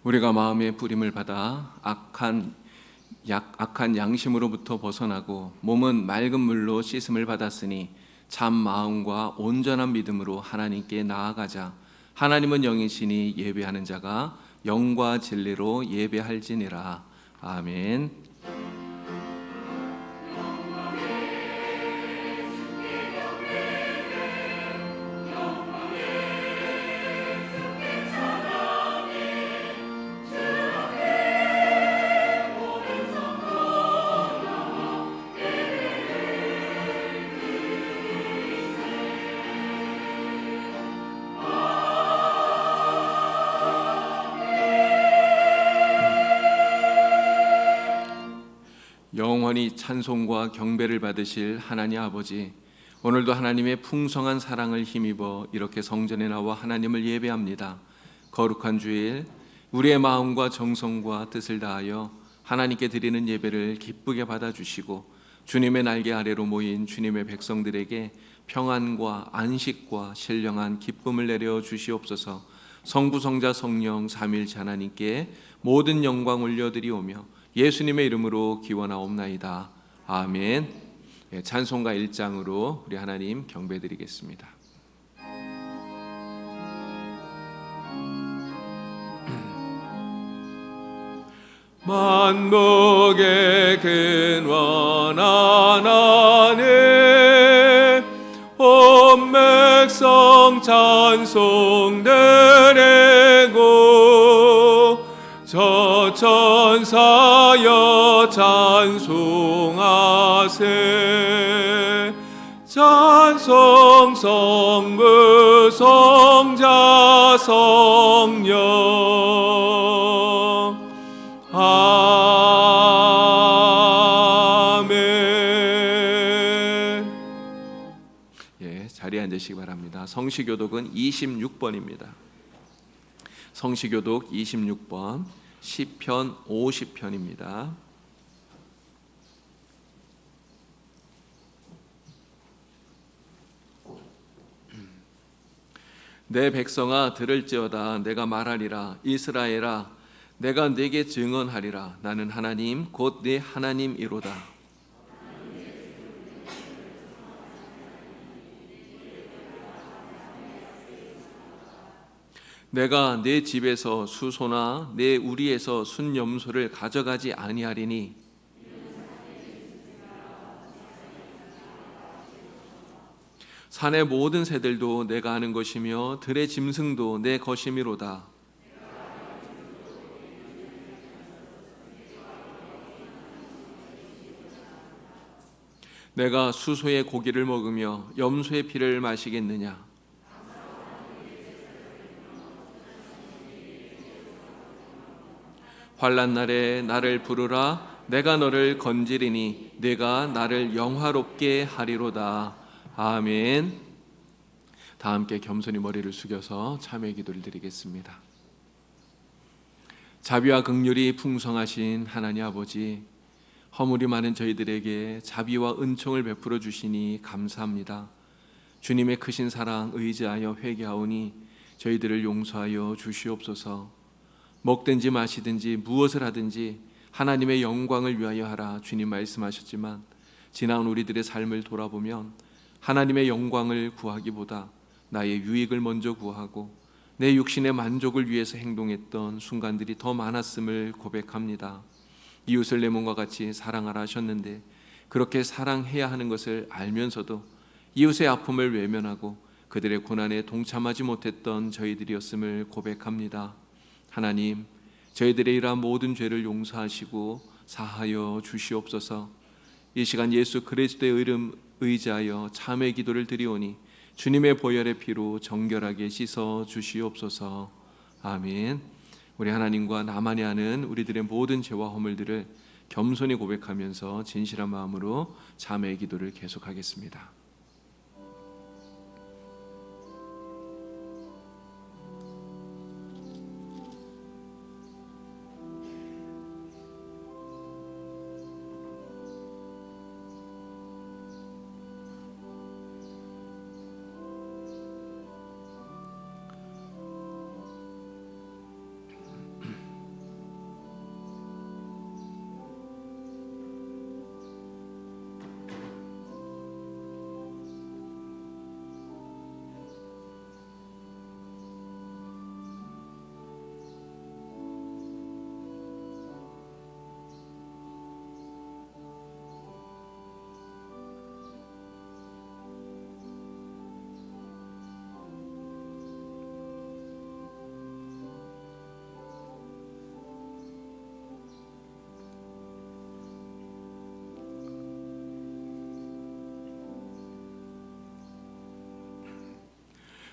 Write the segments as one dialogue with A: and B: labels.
A: 우리가 마음의 뿌림을 받아 악한 양심으로부터 벗어나고 몸은 맑은 물로 씻음을 받았으니 참 마음과 온전한 믿음으로 하나님께 나아가자. 하나님은 영이시니 예배하는 자가 영과 진리로 예배할지니라. 아멘. 영원히 찬송과 경배를 받으실 하나님 아버지, 오늘도 하나님의 풍성한 사랑을 힘입어 이렇게 성전에 나와 하나님을 예배합니다. 거룩한 주일, 우리의 마음과 정성과 뜻을 다하여 하나님께 드리는 예배를 기쁘게 받아주시고 주님의 날개 아래로 모인 주님의 백성들에게 평안과 안식과 신령한 기쁨을 내려 주시옵소서. 성부 성자 성령 삼위일체 하나님께 모든 영광 올려드리오며 예수님의 이름으로 기원하옵나이다. 아멘. 찬송가 1장으로 우리 하나님 경배드리겠습니다. 만복의 근원 하나님, 온 백성 찬송 드리고 저 천사여 찬송하세. 찬송 성부 성자 성령. 아멘. 자리에 앉으시기 바랍니다. 성시교독은 26번입니다. 성시교독 26번, 시편 50편입니다. 내 백성아 들을지어다. 내가 말하리라. 이스라엘아 내가 네게 증언하리라. 나는 하나님 곧 네 하나님이로다. 내가 네 집에서 수소나 네 우리에서 순염소를 가져가지 아니하리니 산의 모든 새들도 내가 하는 것이며 들의 짐승도 내 것이미로다. 내가 수소의 고기를 먹으며 염소의 피를 마시겠느냐? 환난 날에 나를 부르라. 내가 너를 건지리니 내가 나를 영화롭게 하리로다. 아멘. 다 함께 겸손히 머리를 숙여서 참회 기도를 드리겠습니다. 자비와 긍휼이 풍성하신 하나님 아버지, 허물이 많은 저희들에게 자비와 은총을 베풀어 주시니 감사합니다. 주님의 크신 사랑 의지하여 회개하오니 저희들을 용서하여 주시옵소서. 먹든지 마시든지 무엇을 하든지 하나님의 영광을 위하여 하라 주님 말씀하셨지만, 지나온 우리들의 삶을 돌아보면 하나님의 영광을 구하기보다 나의 유익을 먼저 구하고 내 육신의 만족을 위해서 행동했던 순간들이 더 많았음을 고백합니다. 이웃을 내 몸과 같이 사랑하라 하셨는데 그렇게 사랑해야 하는 것을 알면서도 이웃의 아픔을 외면하고 그들의 고난에 동참하지 못했던 저희들이었음을 고백합니다. 하나님, 저희들의 이러한 모든 죄를 용서하시고 사하여 주시옵소서. 이 시간 예수 그리스도의 이름 의지하여 참회 기도를 드리오니 주님의 보혈의 피로 정결하게 씻어 주시옵소서. 아멘. 우리 하나님과 나만이 아는 우리들의 모든 죄와 허물들을 겸손히 고백하면서 진실한 마음으로 참회 기도를 계속하겠습니다.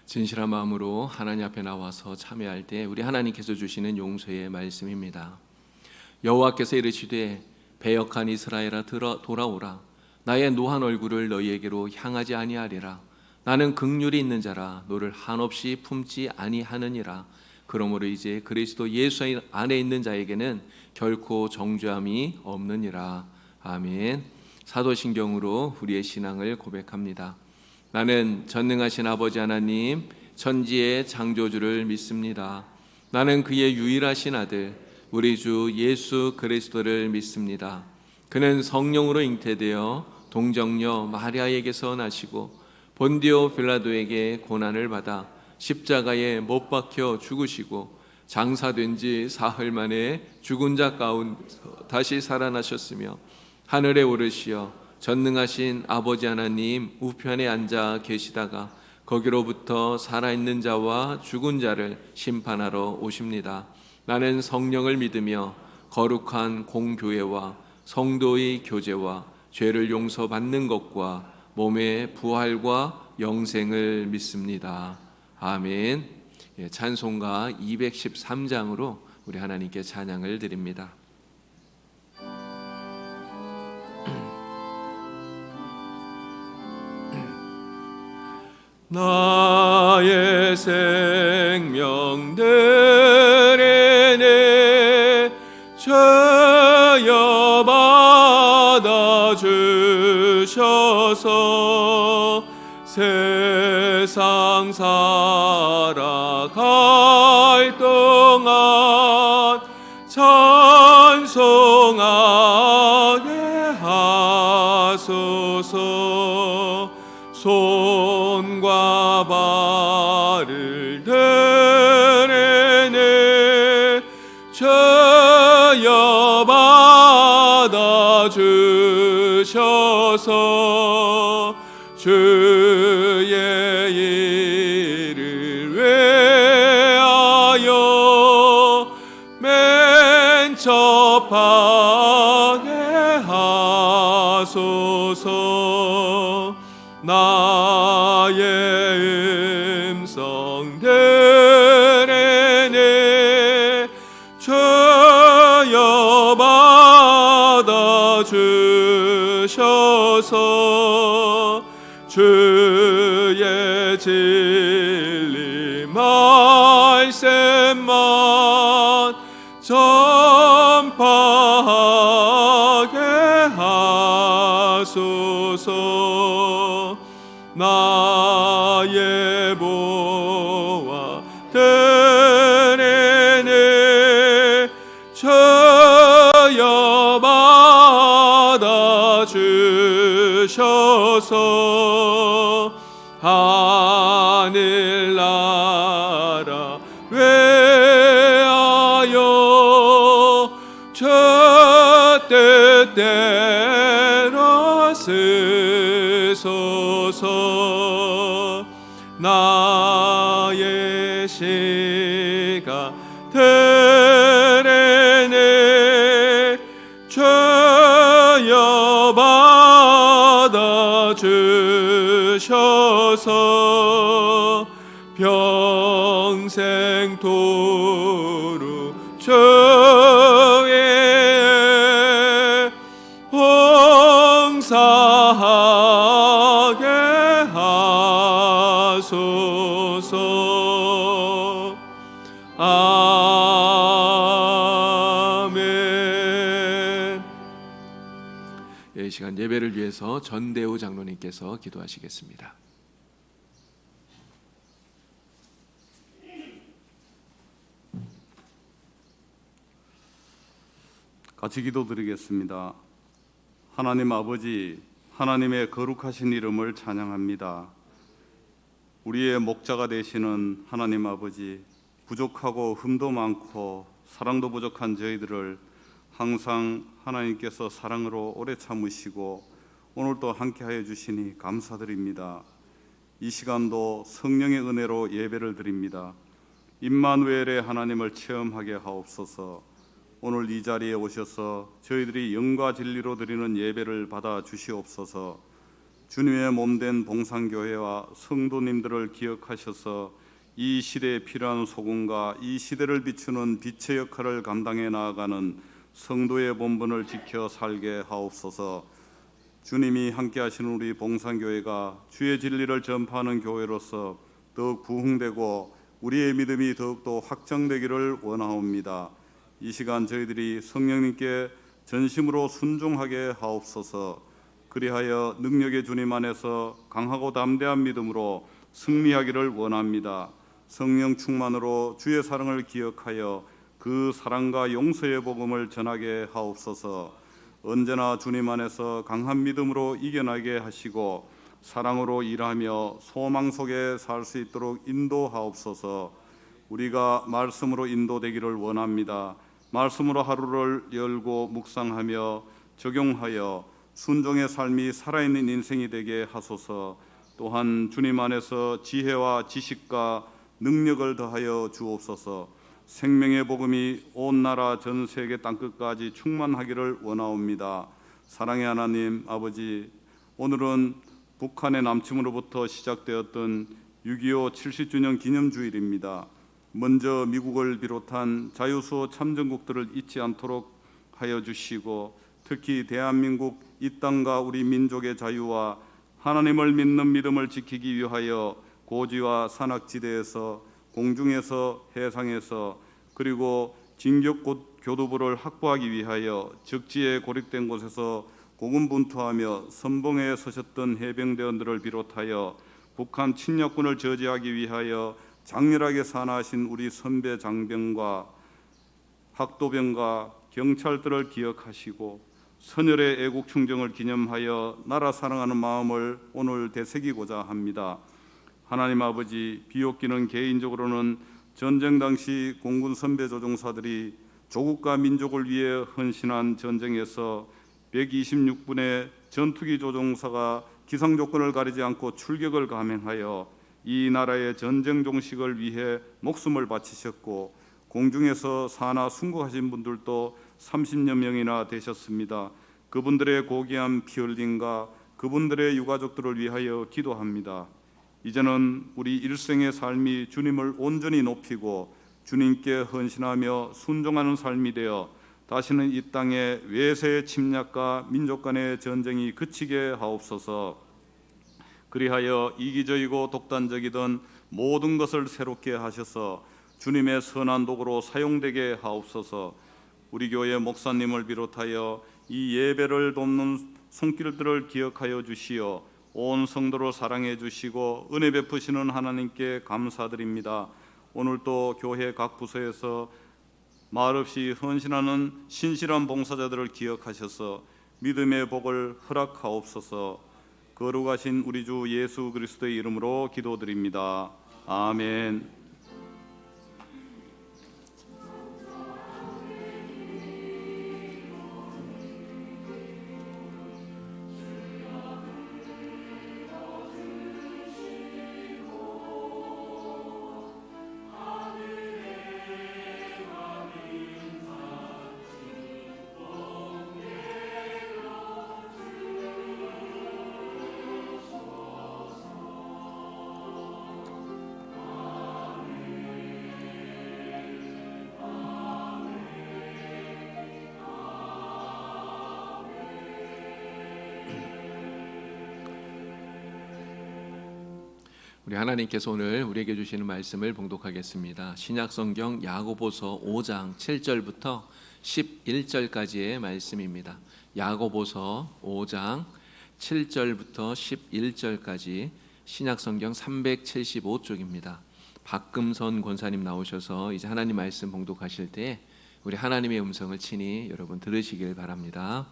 A: 진실한 마음으로 하나님 앞에 나와서 참여할 때 우리 하나님께서 주시는 용서의 말씀입니다. 여호와께서 이르시되 배역한 이스라엘아 돌아오라. 나의 노한 얼굴을 너희에게로 향하지 아니하리라. 나는 긍휼이 있는 자라 너를 한없이 품지 아니하느니라. 그러므로 이제 그리스도 예수 안에 있는 자에게는 결코 정죄함이 없느니라. 아멘. 사도신경으로 우리의 신앙을 고백합니다. 나는 전능하신 아버지 하나님 천지의 창조주를 믿습니다. 나는 그의 유일하신 아들 우리 주 예수 그리스도를 믿습니다. 그는 성령으로 잉태되어 동정녀 마리아에게서 나시고 본디오 빌라도에게 고난을 받아 십자가에 못 박혀 죽으시고 장사된 지 사흘 만에 죽은 자 가운데서 다시 살아나셨으며 하늘에 오르시어 전능하신 아버지 하나님 우편에 앉아 계시다가 거기로부터 살아있는 자와 죽은 자를 심판하러 오십니다. 나는 성령을 믿으며 거룩한 공교회와 성도의 교제와 죄를 용서받는 것과 몸의 부활과 영생을 믿습니다. 아멘. 찬송가 213장으로 우리 하나님께 찬양을 드립니다. 나의 생명 들이네 죄여 받아 주셔서 세상 살아갈 동안 찬송하게 하소서. 손과 발을 들이네 죄여 받아 주셔서 주의 일을 위하여 맨접하게 하소서. 나의 음성 들으네 죄여 받아 주셔서 주의 진리 말씀만 전파하게 하소서. 나의 보화 들이네 죄여 받아 주셔서 하늘나라 위하여 죄 뜻대로 쓰소서. 나의 시가 들이네 죄여 받아 주셔서 평생토록 주의 봉사하게 하소서. 아멘. 이 시간 예배를 위해서 전대우 장로님께서 기도하시겠습니다.
B: 같이 기도드리겠습니다. 하나님 아버지, 하나님의 거룩하신 이름을 찬양합니다. 우리의 목자가 되시는 하나님 아버지, 부족하고 흠도 많고 사랑도 부족한 저희들을 항상 하나님께서 사랑으로 오래 참으시고 오늘도 함께하여 주시니 감사드립니다. 이 시간도 성령의 은혜로 예배를 드립니다. 임마누엘의 하나님을 체험하게 하옵소서. 오늘 이 자리에 오셔서 저희들이 영과 진리로 드리는 예배를 받아 주시옵소서. 주님의 몸된 봉산교회와 성도님들을 기억하셔서 이 시대에 필요한 소금과 이 시대를 비추는 빛의 역할을 감당해 나아가는 성도의 본분을 지켜 살게 하옵소서. 주님이 함께 하시는 우리 봉산교회가 주의 진리를 전파하는 교회로서 더욱 부흥되고 우리의 믿음이 더욱더 확장되기를 원하옵니다. 이 시간 저희들이 성령님께 전심으로 순종하게 하옵소서. 그리하여 능력의 주님 안에서 강하고 담대한 믿음으로 승리하기를 원합니다. 성령 충만으로 주의 사랑을 기억하여 그 사랑과 용서의 복음을 전하게 하옵소서. 언제나 주님 안에서 강한 믿음으로 이겨나게 하시고 사랑으로 일하며 소망 속에 살 수 있도록 인도하옵소서. 우리가 말씀으로 인도되기를 원합니다. 말씀으로 하루를 열고 묵상하며 적용하여 순종의 삶이 살아있는 인생이 되게 하소서. 또한 주님 안에서 지혜와 지식과 능력을 더하여 주옵소서. 생명의 복음이 온 나라 전 세계 땅끝까지 충만하기를 원하옵니다. 사랑의 하나님 아버지, 오늘은 북한의 남침으로부터 시작되었던 6.25 70주년 기념주일입니다. 먼저 미국을 비롯한 자유수호 참전국들을 잊지 않도록 하여 주시고, 특히 대한민국 이 땅과 우리 민족의 자유와 하나님을 믿는 믿음을 지키기 위하여 고지와 산악지대에서, 공중에서, 해상에서, 그리고 진격 교두보를 확보하기 위하여 적지에 고립된 곳에서 고군분투하며 선봉에 서셨던 해병대원들을 비롯하여 북한侵略군을 저지하기 위하여 장렬하게 산하하신 우리 선배 장병과 학도병과 경찰들을 기억하시고 선열의 애국 충정을 기념하여 나라 사랑하는 마음을 오늘 되새기고자 합니다. 하나님 아버지, 비옥기는 개인적으로는 전쟁 당시 공군 선배 조종사들이 조국과 민족을 위해 헌신한 전쟁에서 126분의 전투기 조종사가 기상 조건을 가리지 않고 출격을 감행하여 이 나라의 전쟁 종식을 위해 목숨을 바치셨고, 공중에서 사나 순국하신 분들도 30여 명이나 되셨습니다. 그분들의 고귀한 피 흘림과 그분들의 유가족들을 위하여 기도합니다. 이제는 우리 일생의 삶이 주님을 온전히 높이고 주님께 헌신하며 순종하는 삶이 되어 다시는 이 땅에 외세의 침략과 민족 간의 전쟁이 그치게 하옵소서. 그리하여 이기적이고 독단적이던 모든 것을 새롭게 하셔서 주님의 선한 도구로 사용되게 하옵소서. 우리 교회 목사님을 비롯하여 이 예배를 돕는 손길들을 기억하여 주시어 온 성도를 사랑해 주시고 은혜 베푸시는 하나님께 감사드립니다. 오늘 또 교회 각 부서에서 말없이 헌신하는 신실한 봉사자들을 기억하셔서 믿음의 복을 허락하옵소서. 거룩하신 우리 주 예수 그리스도의 이름으로 기도드립니다. 아멘.
A: 우리 하나님께서 오늘 우리에게 주시는 말씀을 봉독하겠습니다. 신약성경 야고보서 5장 7절부터 11절까지의 말씀입니다. 야고보서 5장 7절부터 11절까지 신약성경 375쪽입니다. 박금선 권사님 나오셔서 이제 하나님 말씀 봉독하실 때 우리 하나님의 음성을 친히 여러분 들으시길 바랍니다.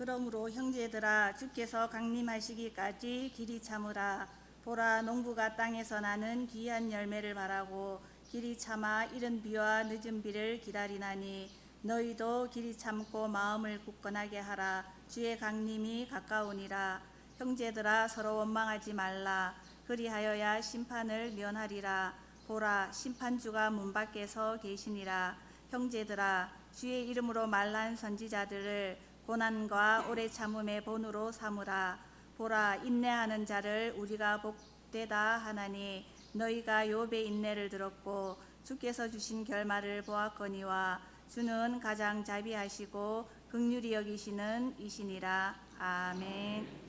C: 그러므로 형제들아, 주께서 강림하시기까지 길이 참으라. 보라, 농부가 땅에서 나는 귀한 열매를 바라고 길이 참아 이른 비와 늦은 비를 기다리나니, 너희도 길이 참고 마음을 굳건하게 하라. 주의 강림이 가까우니라. 형제들아, 서로 원망하지 말라. 그리하여야 심판을 면하리라. 보라 심판주가 문 밖에 서 계시니라. 형제들아 주의 이름으로 말한 선지자들을 고난과 오래 참음의 본으로 삼으라. 보라 인내하는 자를 우리가 복되다 하나니 너희가 욥의 인내를 들었고 주께서 주신 결말을 보았거니와 주는 가장 자비하시고 긍휼히 여기시는 이시니라. 아멘.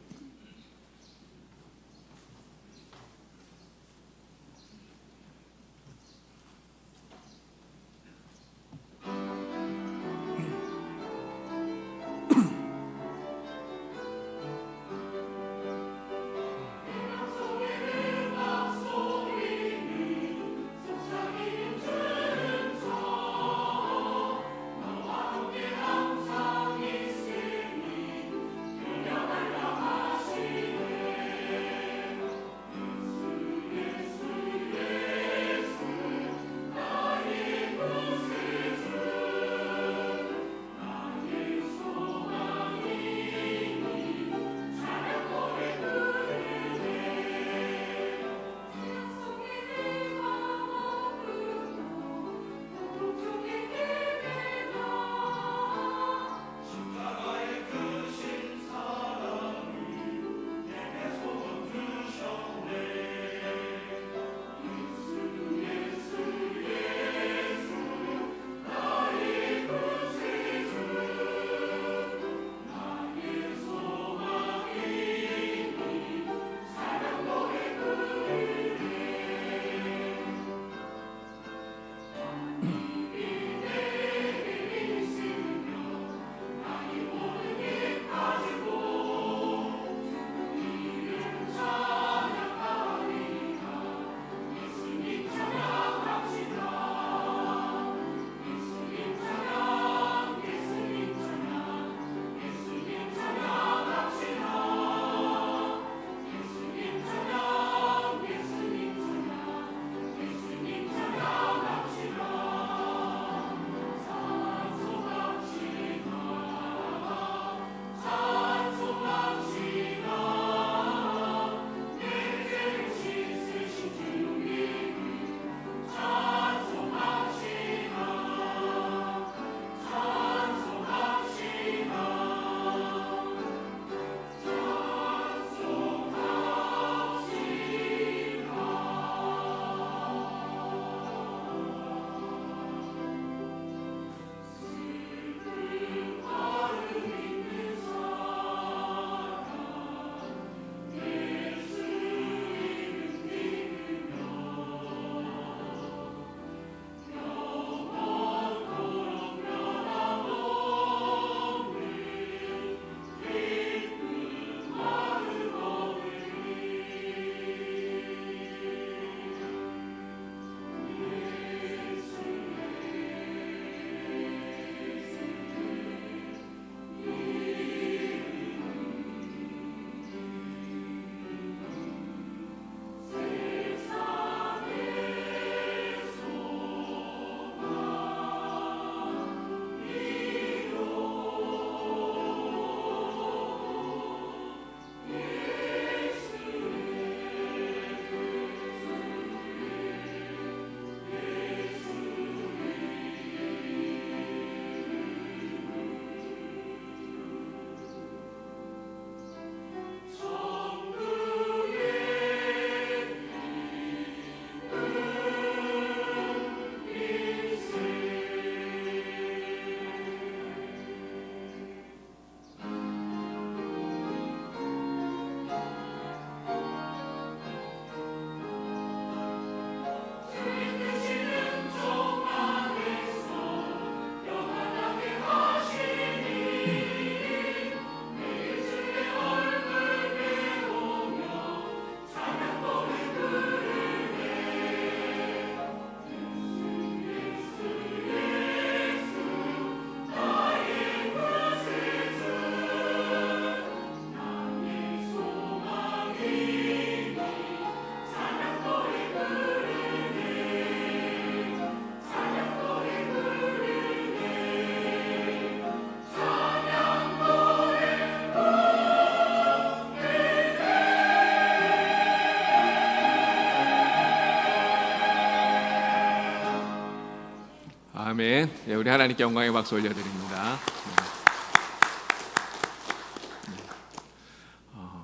A: 아멘. 예, 우리 하나님께 영광의 박수 올려드립니다.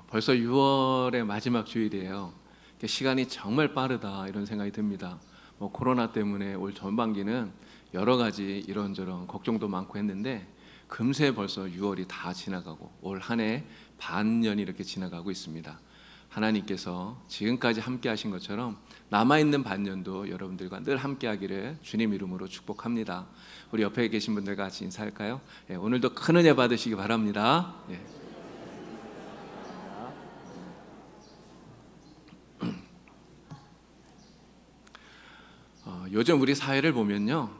A: 벌써 6월의 마지막 주일이에요. 시간이 정말 빠르다 이런 생각이 듭니다. 코로나 때문에 올 전반기는 여러 가지 이런저런 걱정도 많고 했는데 금세 벌써 6월이 다 지나가고 올 한 해 반년이 이렇게 지나가고 있습니다. 하나님께서 지금까지 함께 하신 것처럼 남아있는 반년도 여러분들과 늘 함께 하기를 주님 이름으로 축복합니다. 우리 옆에 계신 분들과 같이 인사할까요? 예, 오늘도 큰 은혜 받으시기 바랍니다. 예. 요즘 우리 사회를 보면요,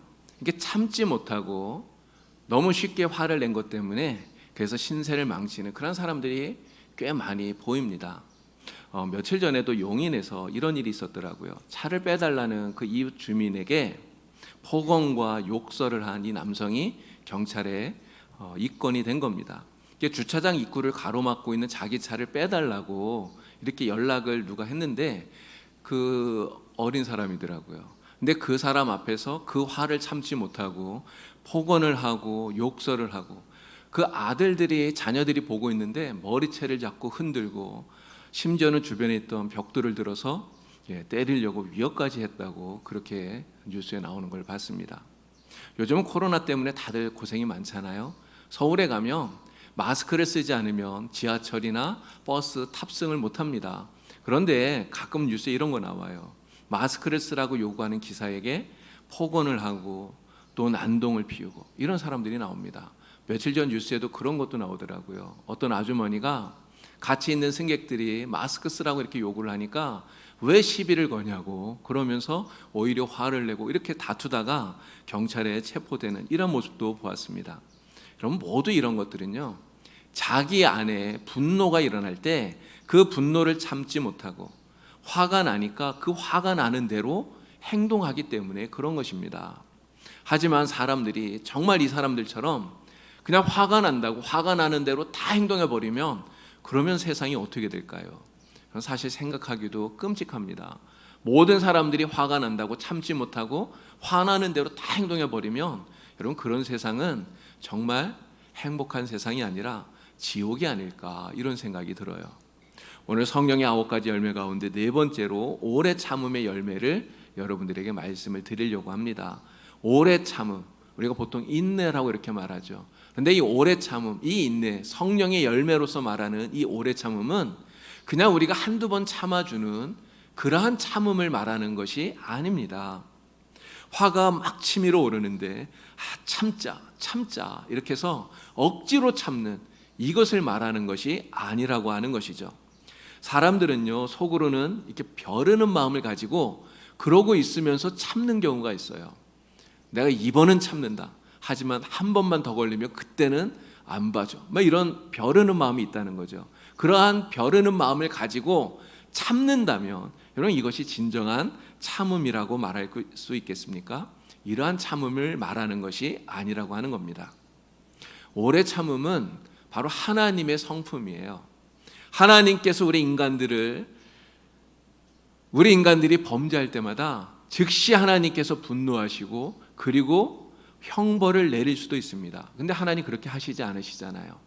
A: 이게 참지 못하고 너무 쉽게 화를 낸 것 때문에 그래서 신세를 망치는 그런 사람들이 꽤 많이 보입니다. 며칠 전에도 용인에서 이런 일이 있었더라고요. 차를 빼달라는 그 이웃 주민에게 폭언과 욕설을 한 이 남성이 경찰에 입건이 된 겁니다. 주차장 입구를 가로막고 있는 자기 차를 빼달라고 이렇게 연락을 누가 했는데 그 어린 사람이더라고요. 근데 그 사람 앞에서 그 화를 참지 못하고 폭언을 하고 욕설을 하고 그 아들들이 자녀들이 보고 있는데 머리채를 잡고 흔들고 심지어는 주변에 있던 벽돌을 들어서 때리려고 위협까지 했다고 그렇게 뉴스에 나오는 걸 봤습니다. 요즘은 코로나 때문에 다들 고생이 많잖아요. 서울에 가면 마스크를 쓰지 않으면 지하철이나 버스 탑승을 못합니다. 그런데 가끔 뉴스에 이런 거 나와요. 마스크를 쓰라고 요구하는 기사에게 폭언을 하고 또 난동을 피우고 이런 사람들이 나옵니다. 며칠 전 뉴스에도 그런 것도 나오더라고요. 어떤 아주머니가 같이 있는 승객들이 마스크 쓰라고 이렇게 요구를 하니까 왜 시비를 거냐고 그러면서 오히려 화를 내고 이렇게 다투다가 경찰에 체포되는 이런 모습도 보았습니다. 그럼 모두 이런 것들은요, 자기 안에 분노가 일어날 때 그 분노를 참지 못하고 화가 나니까 그 화가 나는 대로 행동하기 때문에 그런 것입니다. 하지만 사람들이 정말 이 사람들처럼 그냥 화가 난다고 화가 나는 대로 다 행동해 버리면 그러면 세상이 어떻게 될까요? 사실 생각하기도 끔찍합니다. 모든 사람들이 화가 난다고 참지 못하고 화나는 대로 다 행동해 버리면 여러분 그런 세상은 정말 행복한 세상이 아니라 지옥이 아닐까 이런 생각이 들어요. 오늘 성령의 9가지 열매 가운데 4번째로 오래 참음의 열매를 여러분들에게 말씀을 드리려고 합니다. 오래 참음, 우리가 보통 인내라고 이렇게 말하죠. 그런데 이 오래 참음, 이 인내, 성령의 열매로서 말하는 이 오래 참음은 그냥 우리가 한두 번 참아주는 그러한 참음을 말하는 것이 아닙니다. 화가 막 치밀어 오르는데 참자 이렇게 해서 억지로 참는 이것을 말하는 것이 아니라고 하는 것이죠. 사람들은요, 속으로는 이렇게 벼르는 마음을 가지고 그러고 있으면서 참는 경우가 있어요. 내가 이번은 참는다. 하지만 한 번만 더 걸리면 그때는 안 봐줘. 이런 벼르는 마음이 있다는 거죠. 그러한 벼르는 마음을 가지고 참는다면 여러분 이것이 진정한 참음이라고 말할 수 있겠습니까? 이러한 참음을 말하는 것이 아니라고 하는 겁니다. 오래 참음은 바로 하나님의 성품이에요. 하나님께서 우리 인간들이 범죄할 때마다 즉시 하나님께서 분노하시고 그리고 형벌을 내릴 수도 있습니다. 근데 하나님 그렇게 하시지 않으시잖아요.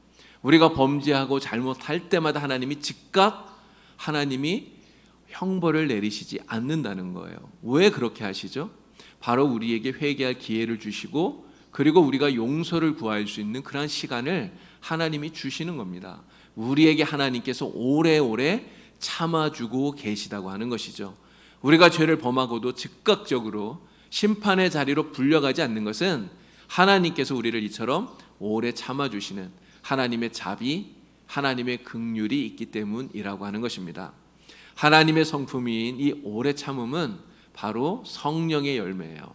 A: 우리가 범죄하고 잘못할 때마다 하나님이 즉각 하나님이 형벌을 내리시지 않는다는 거예요. 왜 그렇게 하시죠? 바로 우리에게 회개할 기회를 주시고 그리고 우리가 용서를 구할 수 있는 그런 시간을 하나님이 주시는 겁니다. 우리에게 하나님께서 오래오래 참아주고 계시다고 하는 것이죠. 우리가 죄를 범하고도 즉각적으로 심판의 자리로 불려가지 않는 것은 하나님께서 우리를 이처럼 오래 참아주시는 하나님의 자비, 하나님의 긍휼이 있기 때문이라고 하는 것입니다. 하나님의 성품인 이 오래 참음은 바로 성령의 열매예요.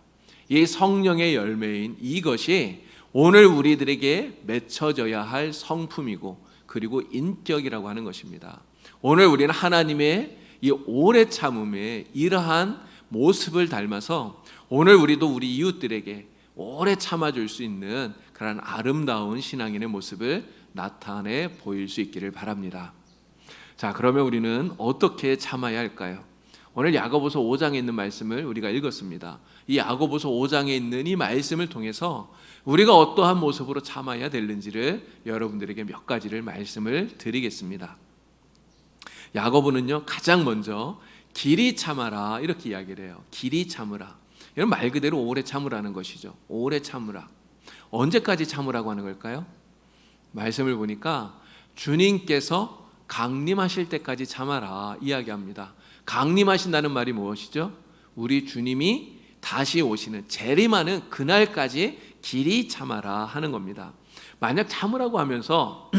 A: 이 성령의 열매인 이것이 오늘 우리들에게 맺혀져야 할 성품이고 그리고 인격이라고 하는 것입니다. 오늘 우리는 하나님의 이 오래 참음의 이러한 모습을 닮아서 오늘 우리도 우리 이웃들에게 오래 참아줄 수 있는 그런 아름다운 신앙인의 모습을 나타내 보일 수 있기를 바랍니다. 자, 그러면 우리는 어떻게 참아야 할까요? 오늘 야고보서 5장에 있는 말씀을 우리가 읽었습니다. 이 야고보서 5장에 있는 이 말씀을 통해서 우리가 어떠한 모습으로 참아야 되는지를 여러분들에게 몇 가지를 말씀을 드리겠습니다. 야고보는요, 가장 먼저 길이 참아라 이렇게 이야기를 해요. 길이 참으라. 이건 말 그대로 오래 참으라는 것이죠. 오래 참으라. 언제까지 참으라고 하는 걸까요? 말씀을 보니까 주님께서 강림하실 때까지 참아라 이야기합니다. 강림하신다는 말이 무엇이죠? 우리 주님이 다시 오시는 재림하는 그날까지 길이 참아라 하는 겁니다. 만약 참으라고 하면서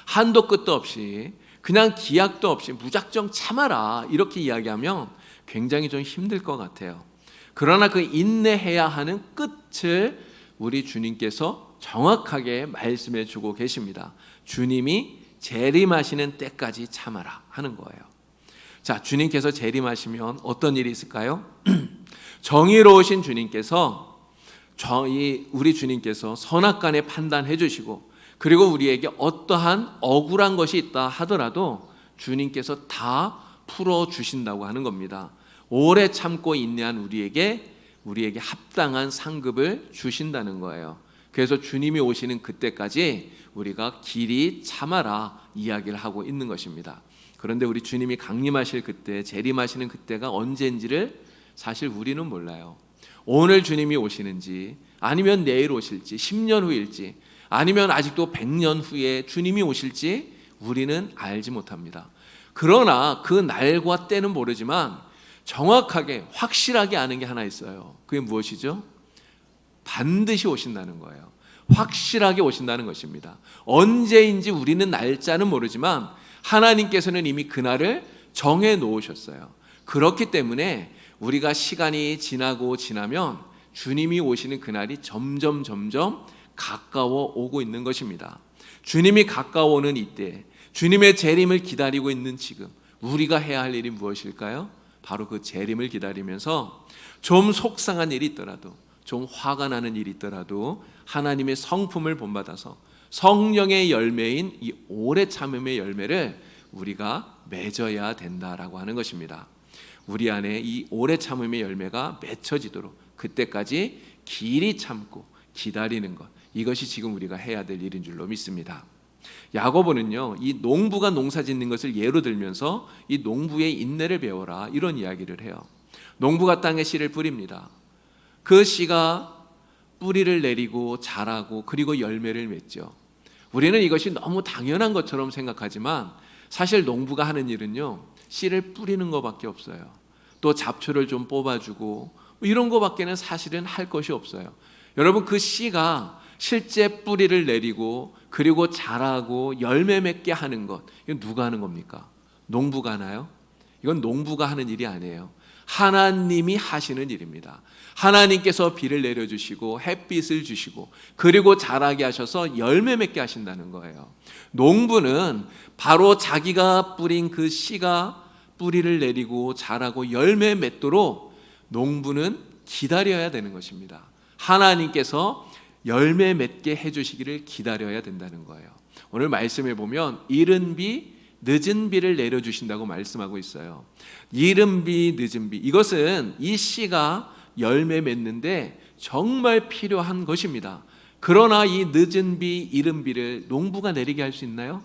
A: 한도 끝도 없이 그냥 기약도 없이 무작정 참아라 이렇게 이야기하면 굉장히 좀 힘들 것 같아요. 그러나 그 인내해야 하는 끝을 우리 주님께서 정확하게 말씀해 주고 계십니다. 주님이 재림하시는 때까지 참아라 하는 거예요. 자, 주님께서 재림하시면 어떤 일이 있을까요? 정의로우신 주님께서 우리 주님께서 선악간에 판단해 주시고, 그리고 우리에게 어떠한 억울한 것이 있다 하더라도 주님께서 다 풀어 주신다고 하는 겁니다. 오래 참고 인내한 우리에게 합당한 상급을 주신다는 거예요. 그래서 주님이 오시는 그때까지 우리가 길이 참아라 이야기를 하고 있는 것입니다. 그런데 우리 주님이 강림하실 그때, 재림하시는 그때가 언제인지를 사실 우리는 몰라요. 오늘 주님이 오시는지, 아니면 내일 오실지, 10년 후일지, 아니면 아직도 100년 후에 주님이 오실지 우리는 알지 못합니다. 그러나 그 날과 때는 모르지만 정확하게 확실하게 아는 게 하나 있어요. 그게 무엇이죠? 반드시 오신다는 거예요. 확실하게 오신다는 것입니다. 언제인지 우리는 날짜는 모르지만 하나님께서는 이미 그날을 정해 놓으셨어요. 그렇기 때문에 우리가 시간이 지나면 주님이 오시는 그날이 점점 가까워 오고 있는 것입니다. 주님이 가까워오는 이때, 주님의 재림을 기다리고 있는 지금 우리가 해야 할 일이 무엇일까요? 바로 그 재림을 기다리면서 좀 속상한 일이 있더라도, 좀 화가 나는 일이 있더라도 하나님의 성품을 본받아서 성령의 열매인 이 오래 참음의 열매를 우리가 맺어야 된다라고 하는 것입니다. 우리 안에 이 오래 참음의 열매가 맺혀지도록 그때까지 길이 참고 기다리는 것, 이것이 지금 우리가 해야 될 일인 줄로 믿습니다. 야고보는요, 이 농부가 농사 짓는 것을 예로 들면서 이 농부의 인내를 배워라 이런 이야기를 해요. 농부가 땅에 씨를 뿌립니다. 그 씨가 뿌리를 내리고 자라고 그리고 열매를 맺죠. 우리는 이것이 너무 당연한 것처럼 생각하지만 사실 농부가 하는 일은요, 씨를 뿌리는 것밖에 없어요. 또 잡초를 좀 뽑아주고 이런 것밖에는 사실은 할 것이 없어요. 여러분, 그 씨가 실제 뿌리를 내리고 그리고 자라고 열매 맺게 하는 것, 이건 누가 하는 겁니까? 농부가 하나요? 이건 농부가 하는 일이 아니에요. 하나님이 하시는 일입니다. 하나님께서 비를 내려주시고 햇빛을 주시고 그리고 자라게 하셔서 열매 맺게 하신다는 거예요. 농부는 바로 자기가 뿌린 그 씨가 뿌리를 내리고 자라고 열매 맺도록 농부는 기다려야 되는 것입니다. 하나님께서 열매 맺게 해주시기를 기다려야 된다는 거예요. 오늘 말씀에 보면 이른 비 늦은 비를 내려주신다고 말씀하고 있어요. 이른 비 늦은 비, 이것은 이 씨가 열매 맺는데 정말 필요한 것입니다. 그러나 이 늦은 비 이른 비를 농부가 내리게 할 수 있나요?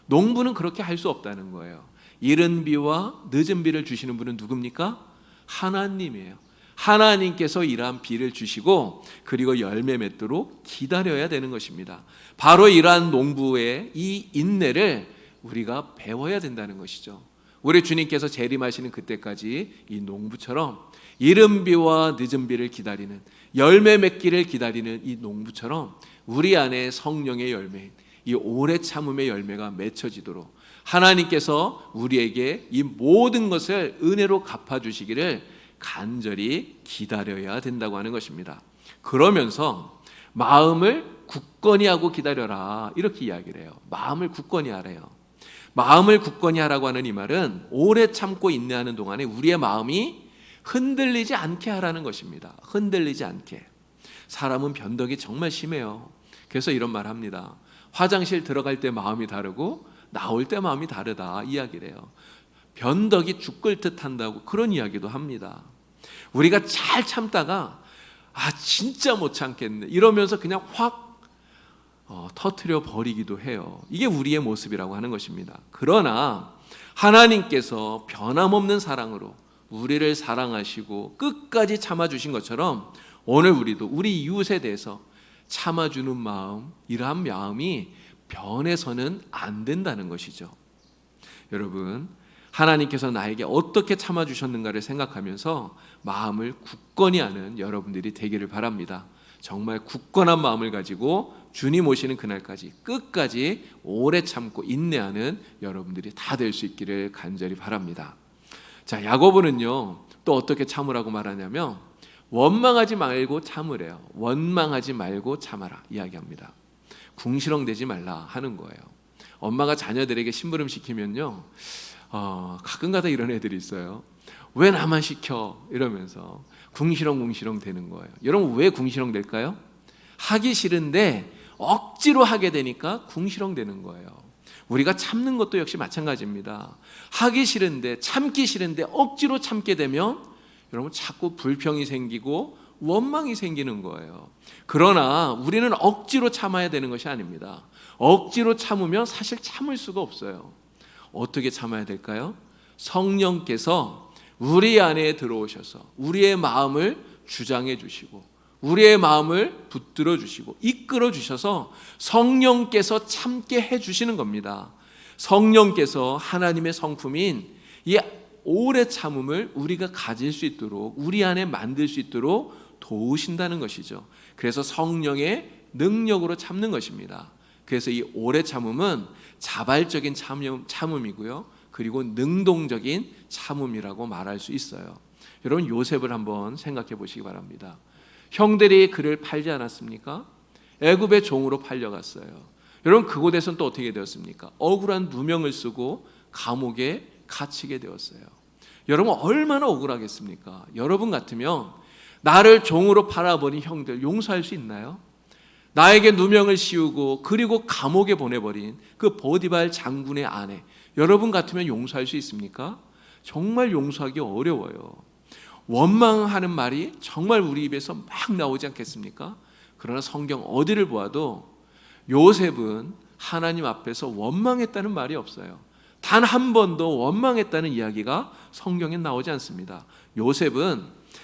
A: 농부는 그렇게 할 수 없다는 거예요. 이른 비와 늦은 비를 주시는 분은 누굽니까? 하나님이에요. 하나님께서 이러한 비를 주시고 그리고 열매 맺도록 기다려야 되는 것입니다. 바로 이러한 농부의 이 인내를 우리가 배워야 된다는 것이죠. 우리 주님께서 재림하시는 그때까지 이 농부처럼 이른 비와 늦은 비를 기다리는, 열매 맺기를 기다리는 이 농부처럼 우리 안에 성령의 열매인 이 오래 참음의 열매가 맺혀지도록 하나님께서 우리에게 이 모든 것을 은혜로 갚아주시기를 간절히 기다려야 된다고 하는 것입니다. 그러면서 마음을 굳건히 하고 기다려라 이렇게 이야기를 해요. 마음을 굳건히 하래요. 마음을 굳건히 하라고 하는 이 말은 오래 참고 인내하는 동안에 우리의 마음이 흔들리지 않게 하라는 것입니다. 흔들리지 않게. 사람은 변덕이 정말 심해요. 그래서 이런 말 합니다. 화장실 들어갈 때 마음이 다르고 나올 때 마음이 다르다 이야기를 해요. 변덕이 죽을 듯 한다고 그런 이야기도 합니다. 우리가 잘 참다가 진짜 못 참겠네 이러면서 그냥 확 터트려 버리기도 해요. 이게 우리의 모습이라고 하는 것입니다. 그러나 하나님께서 변함없는 사랑으로 우리를 사랑하시고 끝까지 참아주신 것처럼 오늘 우리도 우리 이웃에 대해서 참아주는 마음, 이러한 마음이 변해서는 안 된다는 것이죠. 여러분, 하나님께서 나에게 어떻게 참아주셨는가를 생각하면서 마음을 굳건히 하는 여러분들이 되기를 바랍니다. 정말 굳건한 마음을 가지고 주님 오시는 그날까지 끝까지 오래 참고 인내하는 여러분들이 다 될 수 있기를 간절히 바랍니다. 자, 야고보는요 또 어떻게 참으라고 말하냐면 원망하지 말고 참으래요. 원망하지 말고 참아라 이야기합니다. 궁시렁대지 말라 하는 거예요. 엄마가 자녀들에게 심부름 시키면요 가끔가다 이런 애들이 있어요. 왜 나만 시켜? 이러면서 궁시렁 되는 거예요. 여러분 왜 궁시렁 될까요? 하기 싫은데 억지로 하게 되니까 궁시렁 되는 거예요. 우리가 참는 것도 역시 마찬가지입니다. 하기 싫은데 참기 싫은데 억지로 참게 되면 여러분 자꾸 불평이 생기고 원망이 생기는 거예요. 그러나 우리는 억지로 참아야 되는 것이 아닙니다. 억지로 참으면 사실 참을 수가 없어요. 어떻게 참아야 될까요? 성령께서 우리 안에 들어오셔서 우리의 마음을 주장해 주시고 우리의 마음을 붙들어 주시고 이끌어 주셔서 성령께서 참게 해 주시는 겁니다. 성령께서 하나님의 성품인 이 오래 참음을 우리가 가질 수 있도록 우리 안에 만들 수 있도록 도우신다는 것이죠. 그래서 성령의 능력으로 참는 것입니다. 그래서 이 오래 참음은 자발적인 참음이고요. 그리고 능동적인 참음이라고 말할 수 있어요. 여러분 요셉을 한번 생각해 보시기 바랍니다. 형들이 그를 팔지 않았습니까? 애굽의 종으로 팔려갔어요. 여러분 그곳에서는 또 어떻게 되었습니까? 억울한 누명을 쓰고 감옥에 갇히게 되었어요. 여러분 얼마나 억울하겠습니까? 여러분 같으면 나를 종으로 팔아버린 형들 용서할 수 있나요? 나에게 누명을 씌우고 그리고 감옥에 보내버린 그 보디발 장군의 아내 여러분 같으면 용서할 수 있습니까? 정말 용서하기 어려워요. 원망하는 말이 정말 우리 입에서 막 나오지 않겠습니까? 그러나 성경 어디를 보아도 요셉은 하나님 앞에서 원망했다는 말이 없어요. 단 한 번도 원망했다는 이야기가 성경에 나오지 않습니다. 요셉은